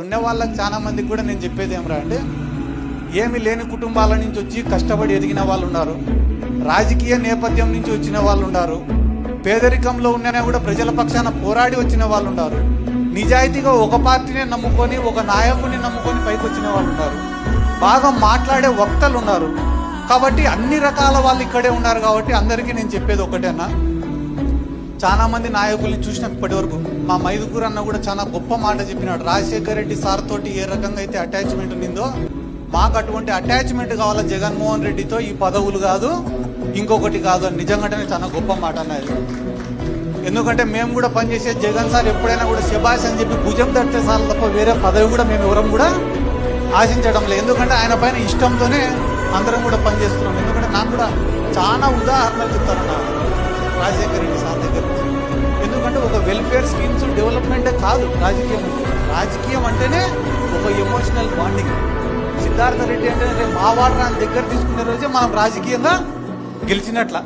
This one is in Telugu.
ఉన్న వాళ్ళకి చాలా మందికి కూడా నేను చెప్పేది ఏమరా అంటే, ఏమి లేని కుటుంబాల నుంచి వచ్చి కష్టపడి ఎదిగిన వాళ్ళు ఉన్నారు, రాజకీయ నేపథ్యం నుంచి వచ్చిన వాళ్ళు ఉన్నారు, పేదరికంలో ఉన్నా కూడా ప్రజల పక్షాన పోరాడి వచ్చిన వాళ్ళు ఉన్నారు, నిజాయితీగా ఒక పార్టీనే నమ్ముకొని ఒక నాయకుడిని నమ్ముకొని పైకి వచ్చిన వాళ్ళు ఉన్నారు, బాగా మాట్లాడే వక్తలు ఉన్నారు. కాబట్టి అన్ని రకాల వాళ్ళు ఇక్కడే ఉన్నారు. కాబట్టి అందరికీ నేను చెప్పేది ఒకటేనా, చాలా మంది నాయకుల్ని చూసిన ఇప్పటి వరకు మా మైదుకూరు అన్న కూడా చాలా గొప్ప మాట చెప్పినాడు. రాజశేఖర రెడ్డి సార్ తోటి ఏ రకంగా అయితే అటాచ్మెంట్ ఉండిందో మాకు అటువంటి అటాచ్మెంట్ కావాలా జగన్మోహన్ రెడ్డితో, ఈ పదవులు కాదు ఇంకొకటి కాదు అని నిజంగానే చాలా గొప్ప మాట అన్నది. ఎందుకంటే మేము కూడా పనిచేసే జగన్ సార్ ఎప్పుడైనా కూడా శబాష్ అని చెప్పి భుజం తట్టే సార్లు తప్ప వేరే పదవి కూడా మేము ఎవరం కూడా ఆశించడం లేదు. ఎందుకంటే ఆయన పైన ఇష్టంతోనే అందరం కూడా పనిచేస్తున్నాం. ఎందుకంటే నాకు కూడా చాలా ఉదాహరణలు చెప్తారన్న రాజశేఖర రెడ్డి సార్ దగ్గర. ఎందుకంటే ఒక వెల్ఫేర్ స్కీమ్స్ డెవలప్మెంటే కాదు రాజకీయం. రాజకీయం అంటేనే ఒక ఎమోషనల్ బాండింగ్. సిద్ధార్థ రెడ్డి అంటే రేపు మావాడు దగ్గర తీసుకునే రోజే మనం రాజకీయంగా గెలిచినట్ల.